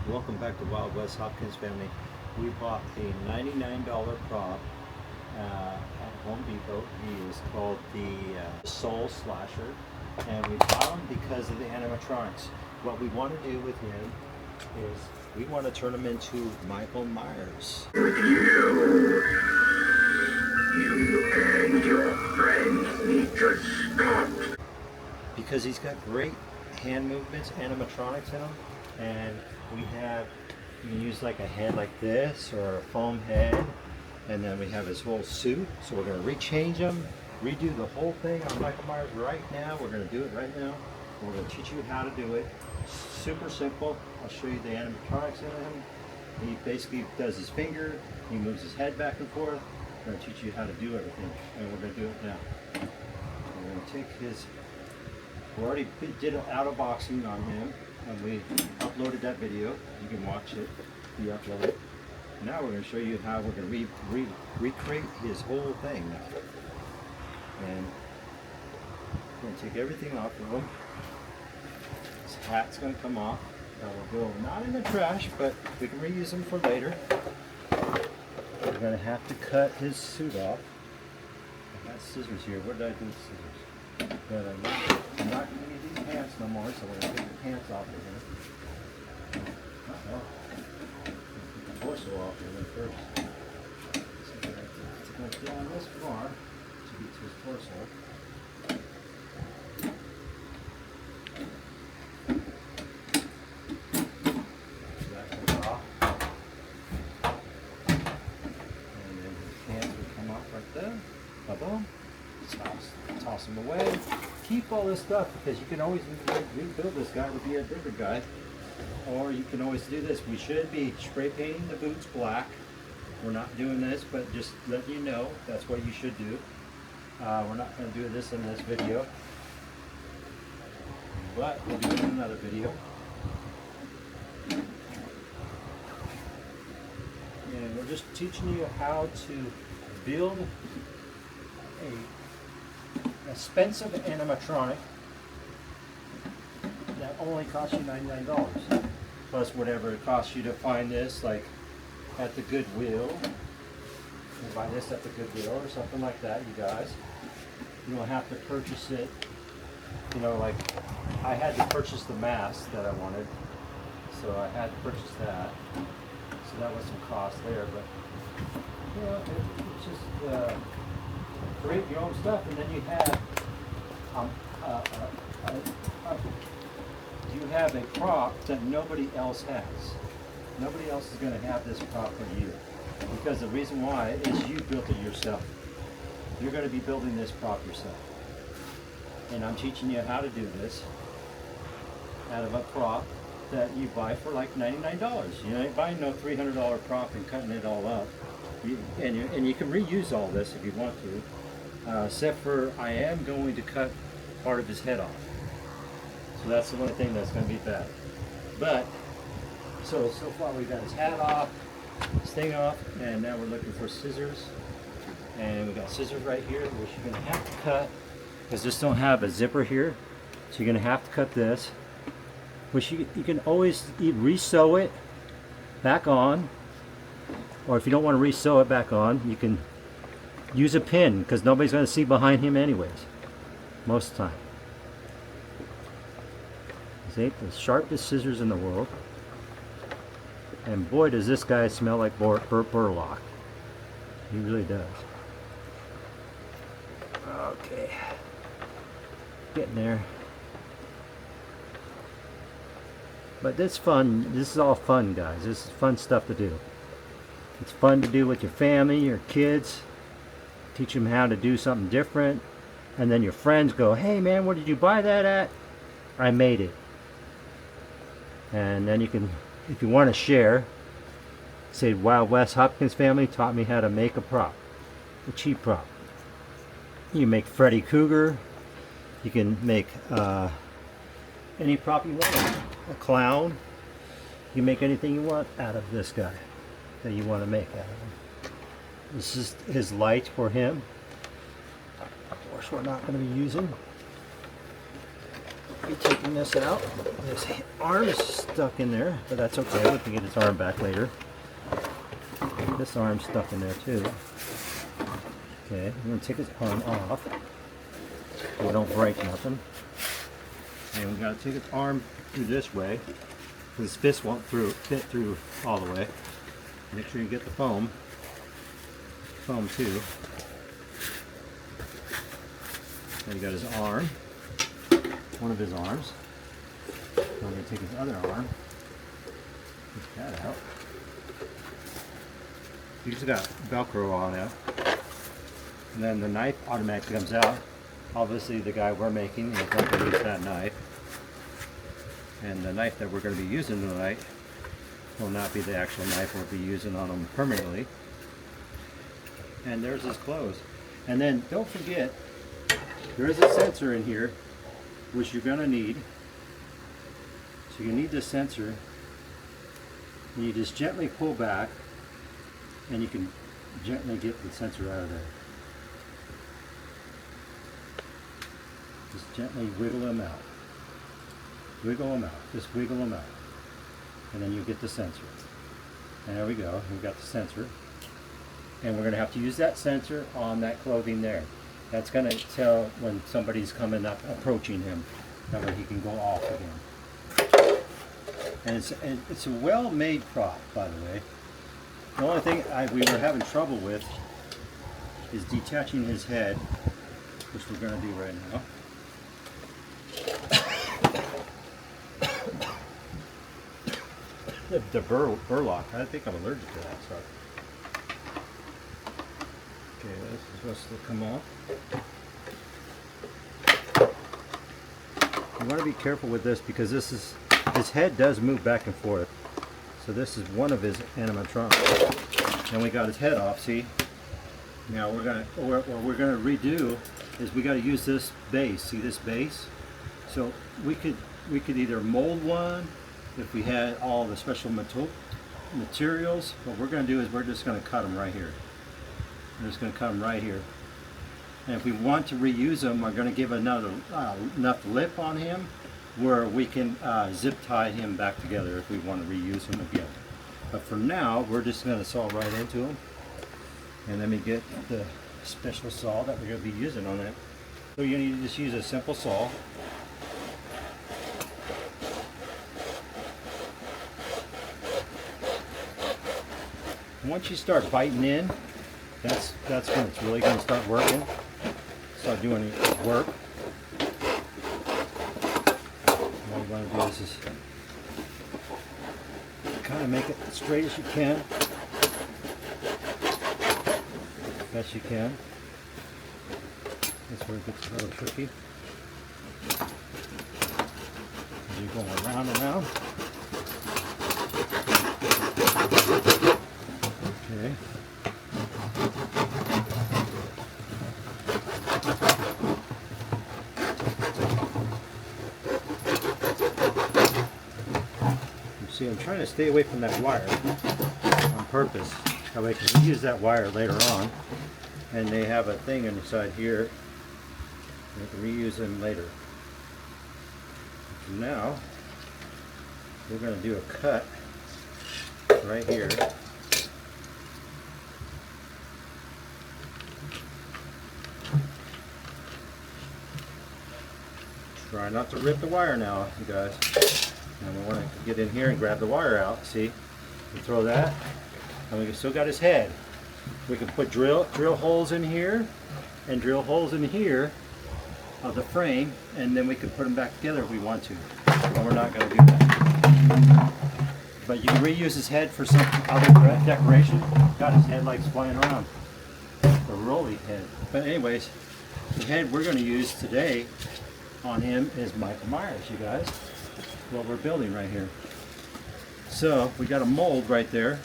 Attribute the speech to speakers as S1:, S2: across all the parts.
S1: Welcome back to Wild West Hopkins Family. We bought a $99 prop at Home Depot. He is called the Soul Slasher, and we bought him because of the animatronics. What we want to do with him is we want to turn him into Michael Myers.
S2: You and your friends need to stop.
S1: Because he's got great hand movements, animatronics in him, and you can use like a head like this or a foam head, and then we have his whole suit. So we're going to rechange him, redo the whole thing on Michael Myers right now. We're going to do it right now. And we're going to teach you how to do it. Super simple. I'll show you the animatronics in him. He basically does his finger, he moves his head back and forth. We're going to teach you how to do everything, and we're going to do it now. We're going to take his, we already did an out-of-boxing on him, and we uploaded that video. You can watch it, we upload it. Now we're going to show you how we're going to recreate his whole thing. And we're going to take everything off of him. His hat's going to come off. That will go not in the trash, but we can reuse them for later. We're going to have to cut his suit off. I got scissors here. What did I do with scissors? But I'm not going to need these pants no more, so we're going to take the pants off of here. Uh-oh. Get the torso off of him first. So it's going to go on this far to get to his torso. Boom. Toss them away. Keep all this stuff because you can always rebuild this guy to be a bigger guy. Or you can always do this. We should be spray painting the boots black. We're not doing this, but just letting you know that's what you should do. We're not going to do this in this video, but we'll do it in another video. And we're just teaching you how to build a expensive animatronic that only costs you $99, plus whatever it costs you to find this, like at the Goodwill. You buy this at the Goodwill or something like that, you guys. You don't have to purchase it. You know, like I had to purchase the mask that I wanted, so I had to purchase that. So that was some cost there, but you know, it's just. Create your own stuff, and then you have a prop that nobody else has. Nobody else is going to have this prop for you, because the reason why is you built it yourself. You're going to be building this prop yourself, and I'm teaching you how to do this out of a prop that you buy for like $99. You ain't buying no $300 prop and cutting it all up. And you can reuse all this if you want to. Except for I am going to cut part of his head off. So that's the only thing that's going to be bad. But, so far we got his hat off, his thing off, and now we're looking for scissors. And we got scissors right here, which you're going to have to cut, because this don't have a zipper here. So you're going to have to cut this, which you can always re-sew it back on. Or if you don't want to re-sew it back on, you can use a pin, because nobody's going to see behind him anyways, most of the time. These ain't the sharpest scissors in the world. And boy, does this guy smell like burlap. He really does. Okay. Getting there. But this fun. This is all fun, guys. This is fun stuff to do. It's fun to do with your family, your kids. Teach them how to do something different. And then your friends go, hey man, where did you buy that at? I made it. And then you can, if you want to share, say Wild West Hopkins Family taught me how to make a prop. A cheap prop. You make Freddy Krueger. You can make any prop you want. A clown. You make anything you want out of this guy that you want to make out of him. This is his light for him. Of course, we're not going to be using. be taking this out. This arm is stuck in there, but that's okay. We can get his arm back later. This arm's stuck in there too. Okay, I'm going to take his arm off so we don't break nothing. And we got to take his arm through this way because his fist won't fit through all the way. Make sure you get the foam too. And you got his arm, one of his arms. I'm going to take his other arm, take that out. You just got Velcro on it. And then the knife automatically comes out. Obviously the guy we're making is not going to use that knife. And the knife that we're going to be using tonight will not be the actual knife we'll be using on him permanently. And there's his clothes. And then don't forget, there is a sensor in here which you're going to need. So you need this sensor. And you just gently pull back and you can gently get the sensor out of there. Just gently wiggle them out. Wiggle them out. Just wiggle them out. And then you get the sensor. And there we go. We've got the sensor. And we're going to have to use that sensor on that clothing there. That's going to tell when somebody's coming up, approaching him. That way he can go off again. And it's a well-made prop, by the way. The only thing we were having trouble with is detaching his head, which we're going to do right now. The burlap. I think I'm allergic to that stuff. Okay, this is supposed to come off. You want to be careful with this because his head does move back and forth. So this is one of his animatronics. And we got his head off, see? Now what we're gonna redo is we gotta use this base. See this base? So we could either mold one if we had all the special materials. What we're going to do is we're just going to cut them right here. We're just going to cut them right here. And if we want to reuse them, we're going to give another enough lip on him where we can zip tie him back together if we want to reuse him again. But for now, we're just going to saw right into him. And let me get the special saw that we're going to be using on that. So you need to just use a simple saw. Once you start biting in, that's when it's really going to start working. Start doing its work. What you want to do is kind of make it as straight as you can, best you can. That's where it gets a little tricky. As you're going around and around. Okay. You see, I'm trying to stay away from that wire on purpose. That way, because we use that wire later on, and they have a thing inside here. We can reuse them later. For now, we're going to do a cut right here. Try not to rip the wire now, you guys. And we want to get in here and grab the wire out. See, we throw that, and we still got his head. We can put drill holes in here and drill holes in here of the frame, and then we can put them back together if we want to. But we're not going to do that. But you can reuse his head for some other decoration. Got his head like flying around. The rolly head. But anyways, the head we're going to use today on him is Michael Myers, you guys. What we're building right here. So we got a mold right there,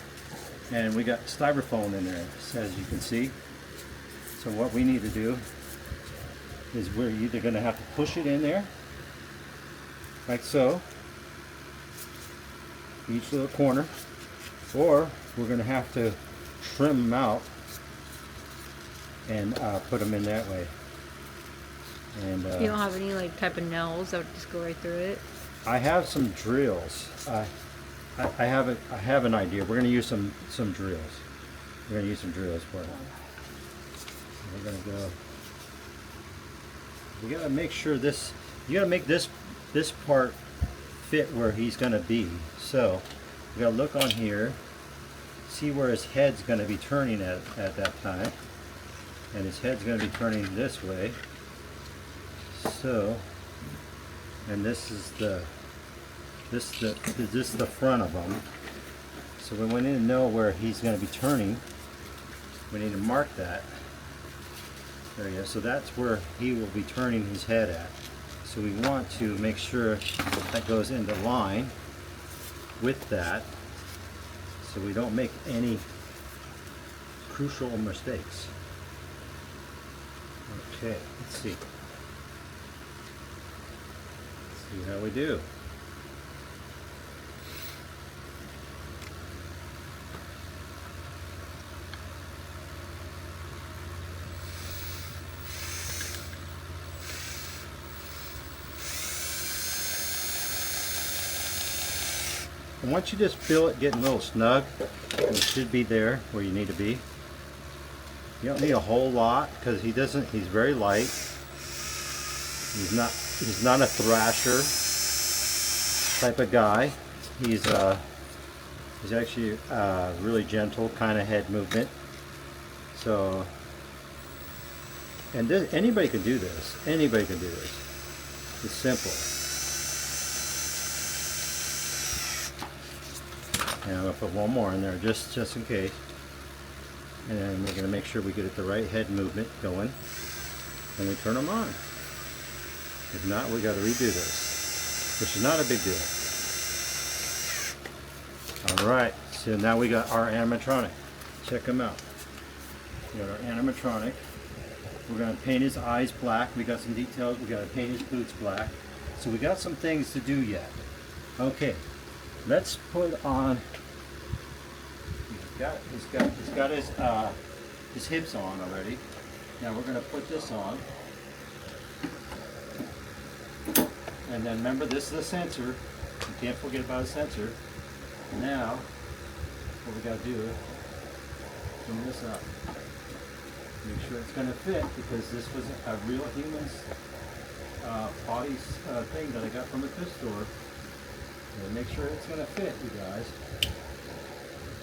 S1: and we got styrofoam in there, as you can see. So what we need to do is we're either going to have to push it in there, like so, each little corner, or we're going to have to trim them out and put them in that way. And
S3: You don't have any like type of nails that would just go right through it?
S1: I have some drills. I have an idea. We're going to use some drills. We're going to use some drills for it. We're going to go. We got to make sure this. You got to make this part fit where he's going to be. So we got to look on here, see where his head's going to be turning at that time, and his head's going to be turning this way. So, and this is the front of him. So we need to know where he's going to be turning. We need to mark that. There you go. So that's where he will be turning his head at. So we want to make sure that goes into line with that, so we don't make any crucial mistakes. Okay, let's see. See how we do. And once you just feel it getting a little snug, it should be there where you need to be. You don't need a whole lot because he's very light. He's not a thrasher type of guy. He's actually a really gentle kind of head movement. So, and anybody can do this. Anybody can do this. It's simple. And I'm going to put one more in there just in case. And then we're going to make sure we get the right head movement going. And we turn them on. If not, we got to redo this, which is not a big deal. Alright, so now we got our animatronic. Check him out. We got our animatronic. We're going to paint his eyes black. We got some details. We got to paint his boots black. So we got some things to do yet. Okay, let's put on. He's got his hips on already. Now we're going to put this on. And then remember, this is a sensor. You can't forget about a sensor. Now, what we got to do is clean this up. Make sure it's going to fit, because this was a real human's body thing that I got from a thrift store. So make sure it's going to fit, you guys.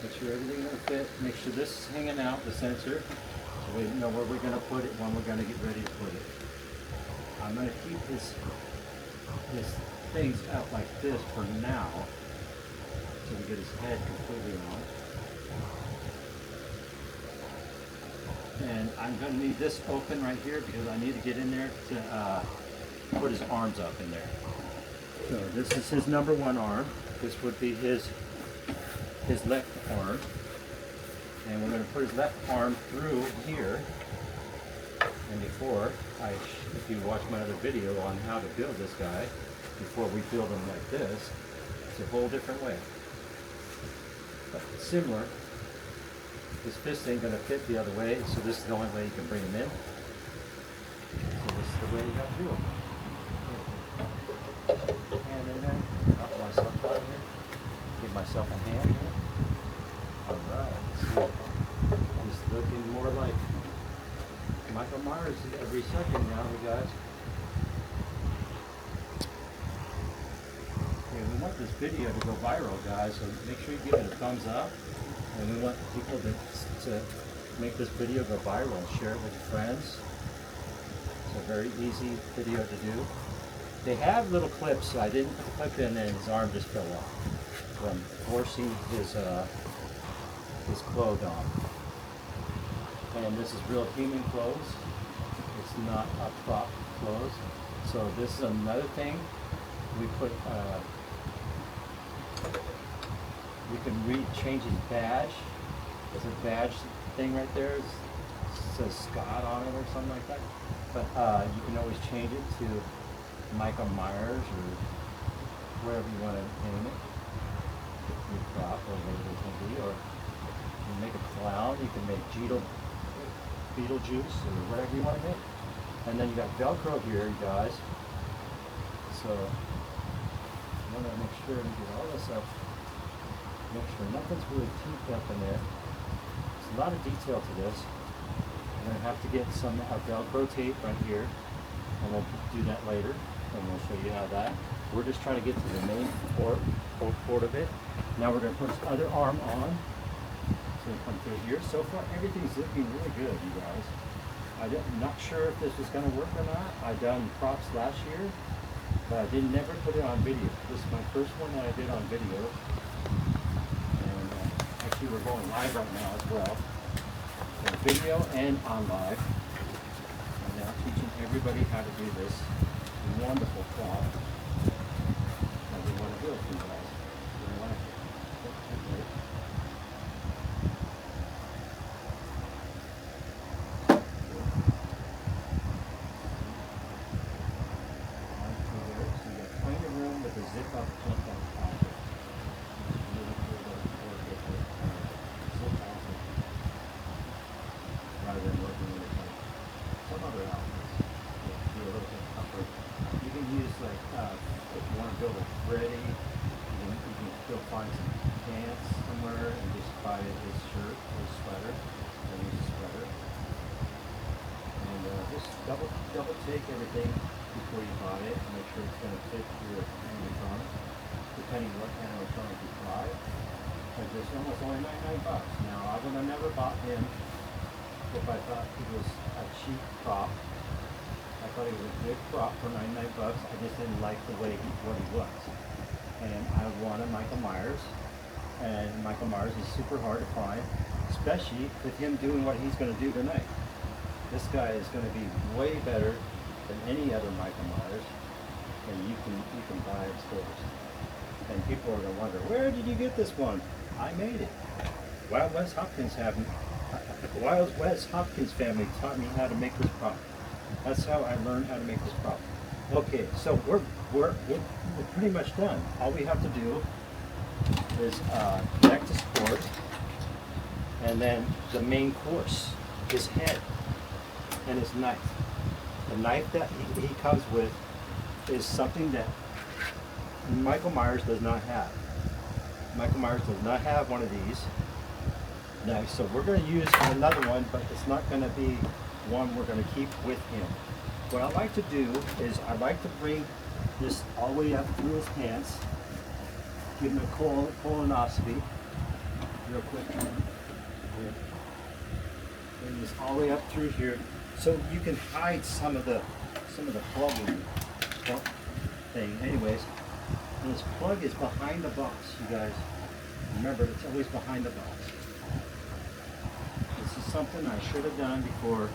S1: Make sure everything's going to fit. Make sure this is hanging out, the sensor. So we know where we're going to put it when we're going to get ready to put it. I'm going to keep his things out like this for now, so we get his head completely on. And I'm going to need this open right here because I need to get in there to put his arms up in there. So this is his number one arm. This would be his left arm. And we're going to put his left arm through here. And before, if you watch my other video on how to build this guy, before we build him like this, it's a whole different way. But similar. His fist ain't going to fit the other way, so this is the only way you can bring him in. So this is the way you have to do it. Hand in there. Knock myself out of here. Give myself a hand here. Alright, he's looking more like Michael Myers every second now, you guys. Okay, we want this video to go viral, guys, so make sure you give it a thumbs up. And we want people to make this video go viral and share it with your friends. It's a very easy video to do. They have little clips, so I didn't clip in and his arm just fell off from forcing his clothes on. And this is real human clothes. It's not a prop clothes. So this is another thing. We put, we can change his badge. There's a badge thing right there. It says Scott on it or something like that. But you can always change it to Michael Myers or wherever you want to name it. Your prop or whatever it can be. Or you make a clown. You can make Beetlejuice or whatever you want to make. And then you got Velcro here, you guys. So I want to make sure to get all this up. Make sure nothing's really teethed up in there. There's a lot of detail to this. I'm going to have to get some Velcro tape right here, and we'll do that later, and we'll show you how that. We're just trying to get to the main port of it. Now we're going to put this other arm on. So we come through here. So far, everything's looking really good, you guys. I'm not sure if this is going to work or not. I done props last year, but I didn't never put it on video. This is my first one that I did on video. And actually, we're going live right now as well. So video and on live. I'm now teaching everybody how to do this wonderful prop that we want to do for you guys. We want to zip up just on top. Really cool little zip off rather than working with some other outfits. Be a little bit tougher. You can use like if you want to build a Freddy, you can still find some pants somewhere and just buy his shirt or sweater and use a sweater. And just double take everything before you buy it and make sure it's going to fit your animatronic, depending what animatronic you buy. Because this one was only $99. Now I would have never bought him if I thought he was a cheap prop. I thought he was a good prop for $99. I just didn't like the way what he was. And I wanted Michael Myers, and Michael Myers is super hard to find, especially with him doing what he's going to do tonight. This guy is going to be way better than any other Michael Myers, and you can buy at stores. And people are going to wonder, where did you get this one? I made it. Wild West Hopkins family taught me how to make this prop. That's how I learned how to make this prop. Okay, so we're pretty much done. All we have to do is connect the support, and then the main course, his head and his knife. The knife that he comes with is something that Michael Myers does not have. Michael Myers does not have one of these knives, so we're going to use another one, but it's not going to be one we're going to keep with him. What I like to do is I like to bring this all the way up through his pants, give him a colonoscopy, real quick. Here. Bring this all the way up through here, so you can hide some of the plugging thing. Anyways, and this plug is behind the box, you guys. Remember, it's always behind the box. This is something I should have done before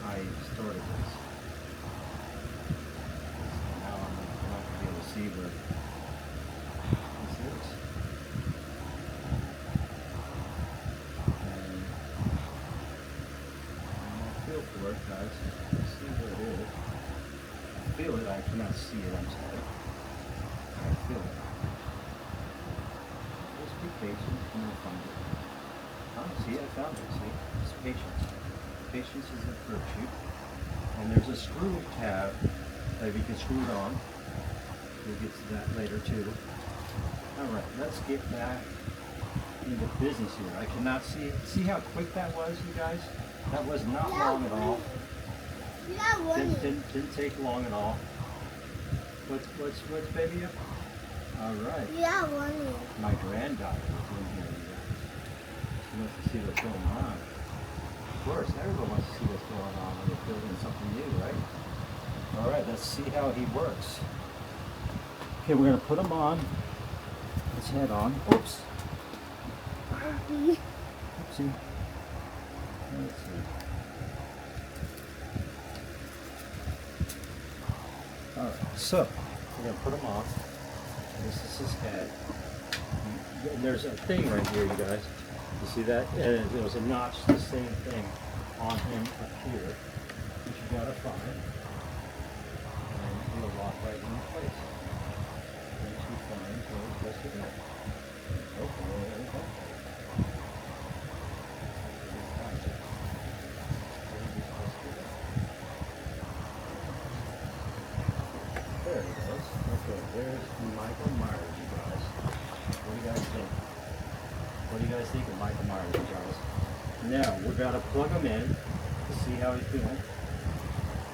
S1: I started this. Now I'm not going to be able to see where this is. And I'll feel for it, guys. See where it is. I feel it. I cannot see it. I'm sorry. I feel it. Just be patient and you'll find it. Oh, see, I found it. See, it's patience. Patience is a virtue. And there's a screw tab that you can screw it on. We'll get to that later too. Alright, let's get back into business here. I cannot see how quick that was, you guys? That was not long at all. Didn't take long at all. What's baby up? Alright.
S4: Yeah, one.
S1: My granddaughter is in here, you guys. She wants to see what's going on. Of course, everyone wants to see what's going on when they're building something new, right? Alright, let's see how he works. Okay, we're going to put him on. His head on. Oops. Oopsie. Let's see. Alright, so we're going to put him on. This is his head. And there's a thing right here, you guys. You see that? And there was a notch, the same thing on him up here, which you gotta find. And it'll lock right into place. Once you find where it's supposed to go. Okay, there we go. think? What do you guys think of Michael Myers, Charles? Now, we're going to plug him in to see how he's doing.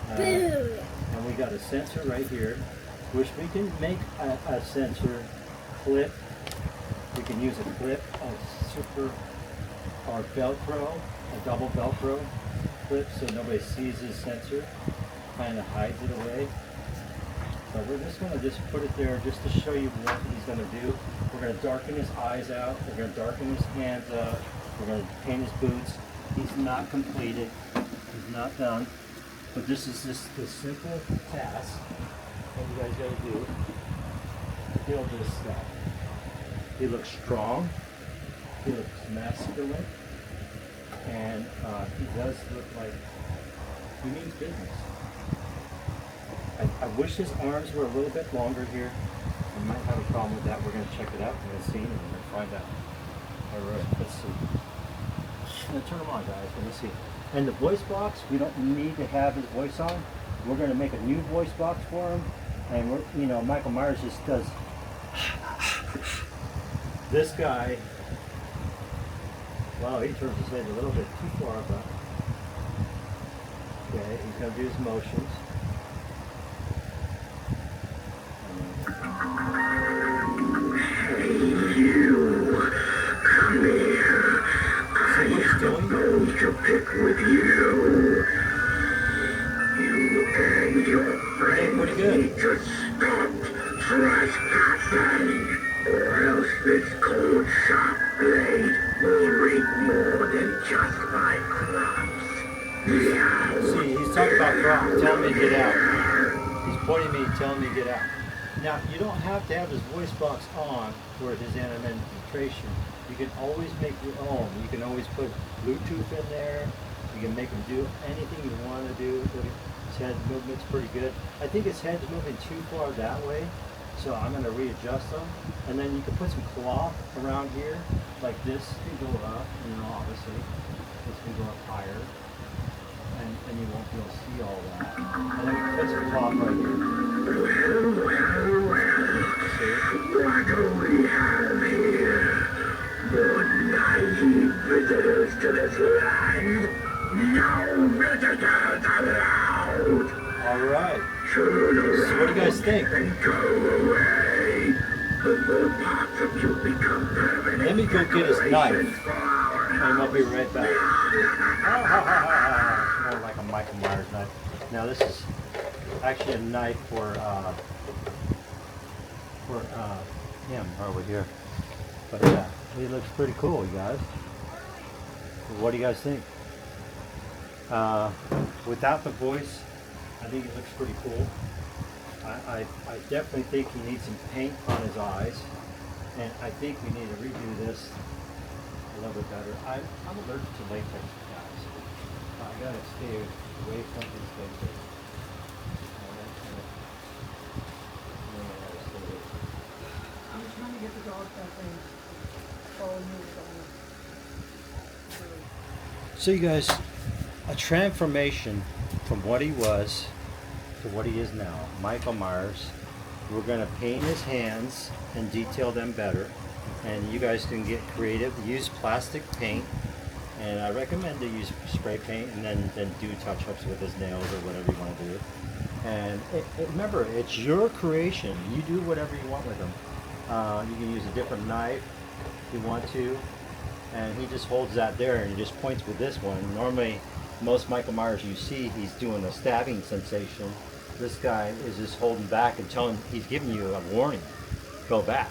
S1: And we got a sensor right here, which we can make a sensor clip. We can use a clip, or Velcro, a double Velcro clip, so nobody sees his sensor, kind of hides it away. But we're just going to put it there just to show you what he's going to do. We're going to darken his eyes out. We're going to darken his hands up. We're going to paint his boots. He's not completed. He's not done. But this is just the simple task that you guys got to do to build this stuff. He looks strong. He looks masculine. And he does look like he means business. I wish his arms were a little bit longer here. I might have a problem with that. We're going to check it out in the scene and we're going to find out. All right, let's see. I'm going to turn them on, guys. Let me see. And the voice box, we don't need to have his voice on. We're going to make a new voice box for him. And we're, you know, Michael Myers just does. This guy, wow, he turns his head a little bit too far back. Okay, he's going to do his motions.
S2: You, come here. I'm going to pick with you. You and your friends need to stop trespassing, or else this cold sharp blade will reap more than just my crops.
S1: See, he's talking about crops. Tell me to get out. He's pointing me, telling me to get out. Now, you don't have to have his voice box on for his animation. You can always make your own. You can always put Bluetooth in there. You can make him do anything you want to do. His head movement's pretty good. I think his head's moving too far that way, so I'm going to readjust them. And then you can put some cloth around here, like this can go up, you know, obviously. This can go up higher. And you won't be able to see all that. And then we can put some cloth right here.
S2: What do we have here? More naive visitors to this land? No visitors allowed!
S1: Alright.
S2: Turn around,
S1: So what do you guys think?
S2: and go away. Before parts of you become permanent.
S1: Let me go get his knife. And I'll be right back. More like a Michael Myers knife. Now this is actually a knife for him over here. But yeah, he looks pretty cool, you guys. What do you guys think? Without the voice, I think it looks pretty cool. I definitely think he needs some paint on his eyes, and I think we need to redo this a little bit better. I'm allergic to latex, guys. I gotta stay away from these latex.
S4: I'm trying to get the dog that thing. Follow you.
S1: So you guys, a transformation from what he was to what he is now. Michael Myers. We're gonna paint his hands and detail them better. And you guys can get creative. Use plastic paint. And I recommend to use spray paint and then do touch-ups with his nails or whatever you want to do. And remember, it's your creation. You do whatever you want with them. You can use a different knife if you want to. And he just holds that there and he just points with this one. Normally, most Michael Myers you see, he's doing a stabbing sensation. This guy is just holding back and telling, he's giving you a warning. Go back.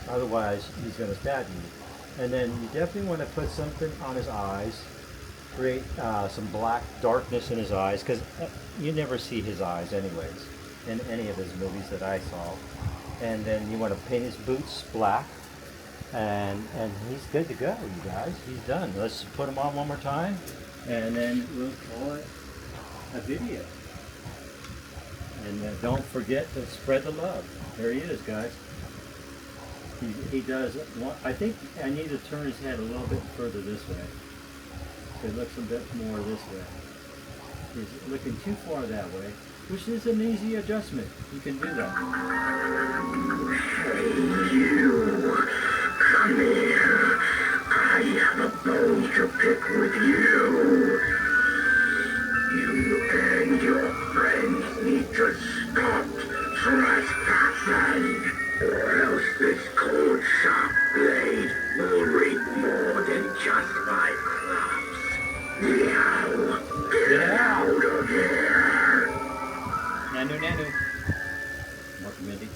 S1: Otherwise, he's going to stab you. And then you definitely want to put something on his eyes. Create some black darkness in his eyes, because you never see his eyes anyways in any of his movies that I saw. And then you want to paint his boots black, and he's good to go, you guys. He's done. Let's put him on one more time, and then we'll call it a video. And don't forget to spread the love. There he is, guys. He does. I think I need to turn his head a little bit further this way. So it looks a bit more this way. He's looking too far that way, which is an easy adjustment. You can do that.
S2: Hey, you. to pick with you. You and your friends need to stop trespassing, or else this cold sharp blade will reap more than just my crops. Now, get out of here!
S1: Nanu, Nanu. Welcome, Mindy.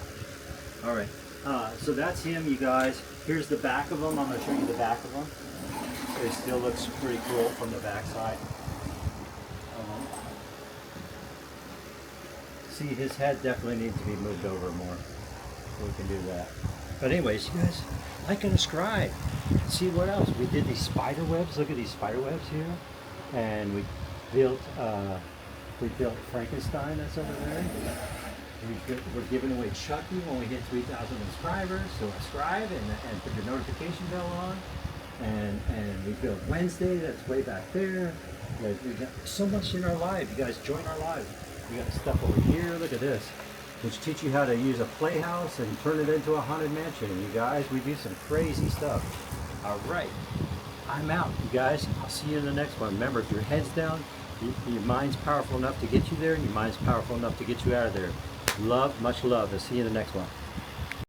S1: All right. So that's him, you guys. Here's the back of him. I'm going to show you the back of him. It still looks pretty cool from the back side. See, his head definitely needs to be moved over more. So we can do that. But anyways, you guys, like and subscribe. See what else? We did these spider webs. Look at these spider webs here. And we built Frankenstein that's over there. We're giving away Chucky when we hit 3,000 subscribers. So subscribe and put your notification bell on. And we built Wednesday, that's way back there. We got so much in our life. You guys join our lives. We got stuff over here, look at this, which teach you how to use a playhouse and turn it into a haunted mansion. You guys, we do some crazy stuff. All right, I'm out, you guys. I'll see you in the next one. Remember, if your head's down, your mind's powerful enough to get you there, and your mind's powerful enough to get you out of there. Love, much love. I'll see you in the next one.